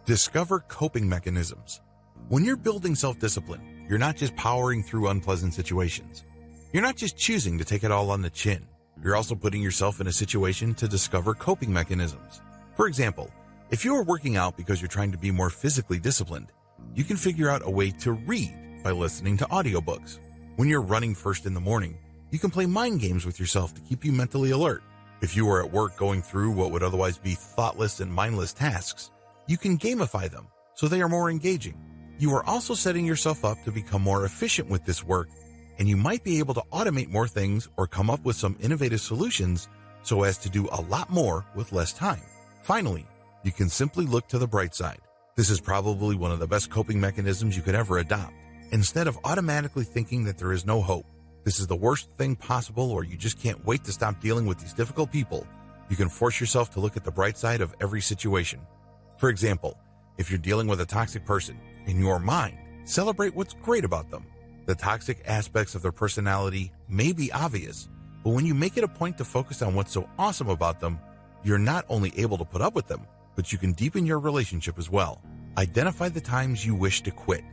Discover coping mechanisms. When you're building self-discipline, you're not just powering through unpleasant situations. You're not just choosing to take it all on the chin. You're also putting yourself in a situation to discover coping mechanisms. For example, if you are working out because you're trying to be more physically disciplined, you can figure out a way to read by listening to audiobooks. When you're running first in the morning, you can play mind games with yourself to keep you mentally alert. If you are at work going through what would otherwise be thoughtless and mindless tasks, you can gamify them so they are more engaging. You are also setting yourself up to become more efficient with this work, and you might be able to automate more things or come up with some innovative solutions so as to do a lot more with less time. Finally, you can simply look to the bright side. This is probably one of the best coping mechanisms you could ever adopt. Instead of automatically thinking that there is no hope, this is the worst thing possible, or you just can't wait to stop dealing with these difficult people, you can force yourself to look at the bright side of every situation. For example, if you're dealing with a toxic person, in your mind, celebrate what's great about them. The toxic aspects of their personality may be obvious, but when you make it a point to focus on what's so awesome about them, you're not only able to put up with them, but you can deepen your relationship as well. Identify the times you wish to quit.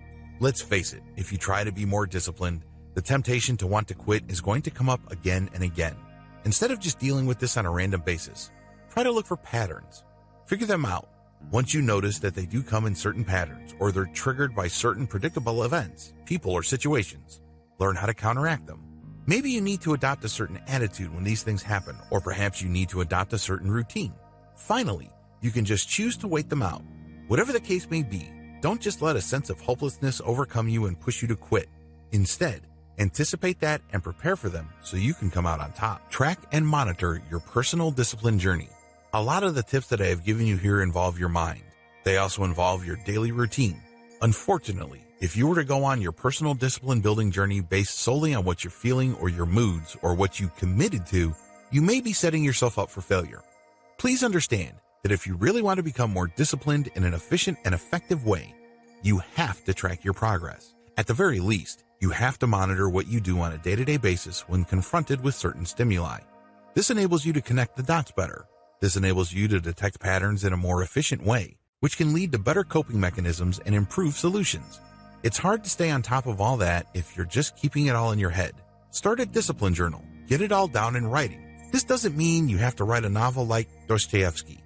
Let's face it, if you try to be more disciplined, the temptation to want to quit is going to come up again and again. Instead of just dealing with this on a random basis, try to look for patterns. Figure them out. Once you notice that they do come in certain patterns, or they're triggered by certain predictable events, people, or situations, learn how to counteract them. Maybe you need to adopt a certain attitude when these things happen, or perhaps you need to adopt a certain routine. Finally, you can just choose to wait them out. Whatever the case may be, don't just let a sense of hopelessness overcome you and push you to quit. Instead, anticipate that and prepare for them so you can come out on top. Track and monitor your personal discipline journey. A lot of the tips that I have given you here involve your mind. They also involve your daily routine. Unfortunately, if you were to go on your personal discipline building journey based solely on what you're feeling or your moods or what you committed to, you may be setting yourself up for failure. Please understand that if you really want to become more disciplined in an efficient and effective way, you have to track your progress. At the very least, you have to monitor what you do on a day-to-day basis when confronted with certain stimuli. This enables you to connect the dots better. This enables you to detect patterns in a more efficient way, which can lead to better coping mechanisms and improved solutions. It's hard to stay on top of all that if you're just keeping it all in your head. Start a discipline journal. Get it all down in writing. This doesn't mean you have to write a novel like Dostoevsky.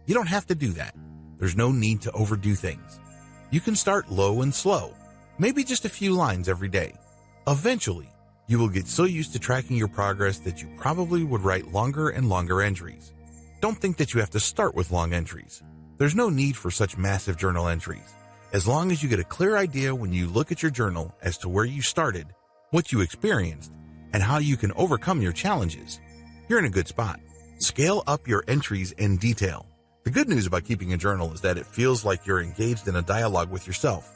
You don't have to do that. There's no need to overdo things. You can start low and slow, maybe just a few lines every day. Eventually, you will get so used to tracking your progress that you probably would write longer and longer entries. Don't think that you have to start with long entries. There's no need for such massive journal entries. As long as you get a clear idea when you look at your journal as to where you started, what you experienced, and how you can overcome your challenges, you're in a good spot. Scale up your entries in detail. The good news about keeping a journal is that it feels like you're engaged in a dialogue with yourself.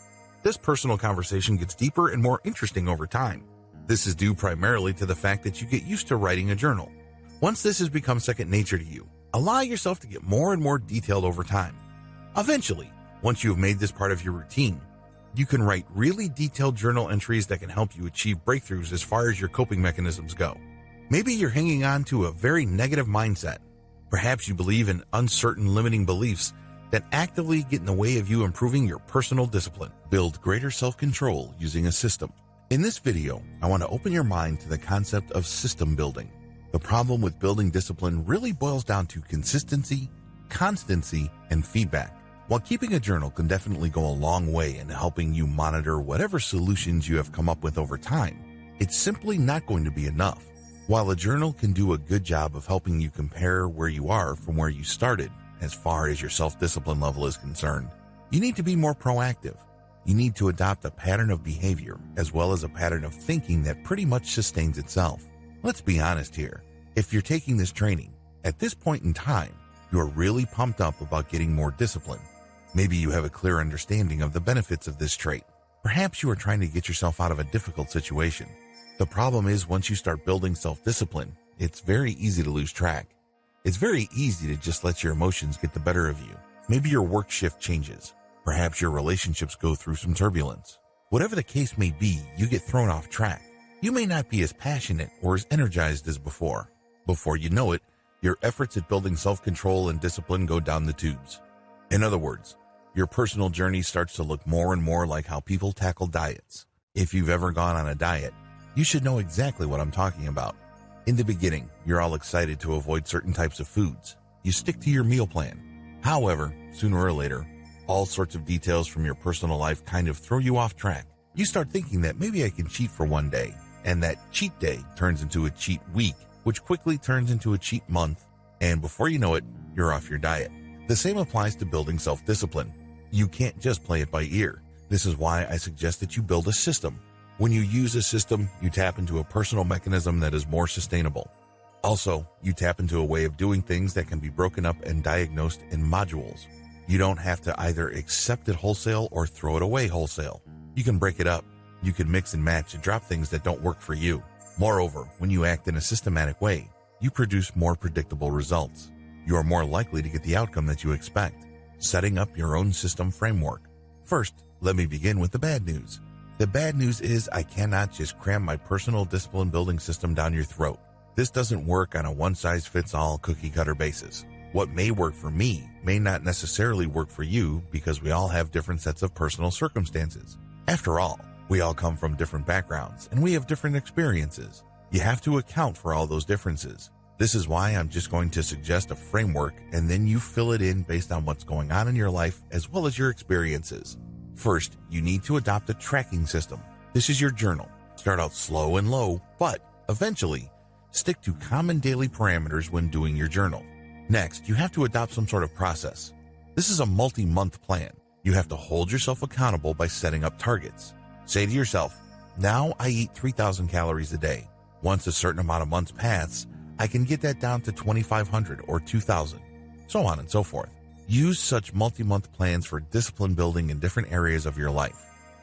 This personal conversation gets deeper and more interesting over time. This is due primarily to the fact that you get used to writing a journal. Once this has become second nature to you, allow yourself to get more and more detailed over time. Eventually, once you have made this part of your routine, you can write really detailed journal entries that can help you achieve breakthroughs as far as your coping mechanisms go. Maybe you're hanging on to a very negative mindset. Perhaps you believe in uncertain limiting beliefs that actively get in the way of you improving your personal discipline. Build greater self-control using a system. In this video, I want to open your mind to the concept of system building. The problem with building discipline really boils down to consistency, constancy, and feedback. While keeping a journal can definitely go a long way in helping you monitor whatever solutions you have come up with over time, it's simply not going to be enough. While a journal can do a good job of helping you compare where you are from where you started as far as your self-discipline level is concerned, you need to be more proactive. You need to adopt a pattern of behavior as well as a pattern of thinking that pretty much sustains itself. Let's be honest here. If you're taking this training, at this point in time, you are really pumped up about getting more discipline. Maybe you have a clear understanding of the benefits of this trait. Perhaps you are trying to get yourself out of a difficult situation. The problem is once you start building self-discipline, it's very easy to lose track. It's very easy to just let your emotions get the better of you. Maybe your work shift changes. Perhaps your relationships go through some turbulence. Whatever the case may be, you get thrown off track. You may not be as passionate or as energized as before. Before you know it, your efforts at building self-control and discipline go down the tubes. In other words, your personal journey starts to look more and more like how people tackle diets. If you've ever gone on a diet, you should know exactly what I'm talking about. In the beginning, you're all excited to avoid certain types of foods. You stick to your meal plan. However, sooner or later, all sorts of details from your personal life kind of throw you off track. You start thinking that maybe I can cheat for one day, and that cheat day turns into a cheat week, which quickly turns into a cheat month, and before you know it, you're off your diet. The same applies to building self-discipline. You can't just play it by ear. This is why I suggest that you build a system. When you use a system, you tap into a personal mechanism that is more sustainable. Also, you tap into a way of doing things that can be broken up and diagnosed in modules. You don't have to either accept it wholesale or throw it away wholesale. You can break it up. You can mix and match and drop things that don't work for you. Moreover, when you act in a systematic way, you produce more predictable results. You are more likely to get the outcome that you expect. Setting up your own system framework. First, let me begin with the bad news. The bad news is I cannot just cram my personal discipline building system down your throat. This doesn't work on a one-size-fits-all cookie-cutter basis. What may work for me may not necessarily work for you because we all have different sets of personal circumstances. After all, we all come from different backgrounds and we have different experiences. You have to account for all those differences. This is why I'm just going to suggest a framework and then you fill it in based on what's going on in your life as well as your experiences. First, you need to adopt a tracking system. This is your journal. Start out slow and low, but eventually stick to common daily parameters when doing your journal. Next, you have to adopt some sort of process. This is a multi-month plan. You have to hold yourself accountable by setting up targets. Say to yourself, now I eat 3,000 calories a day. Once a certain amount of months pass, I can get that down to 2,500 or 2,000, so on and so forth. Use such multi-month plans for discipline building in different areas of your life.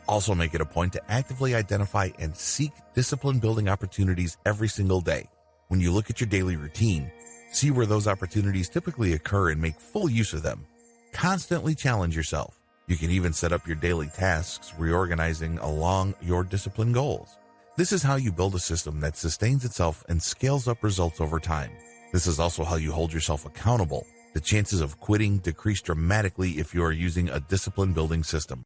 Also make it a point to actively identify and seek discipline building opportunities every single day. When you look at your daily routine, see where those opportunities typically occur and make full use of them. Constantly challenge yourself. You can even set up your daily tasks, reorganizing along your discipline goals. This is how you build a system that sustains itself and scales up results over time. This is also how you hold yourself accountable. The chances of quitting decrease dramatically if you are using a discipline building system.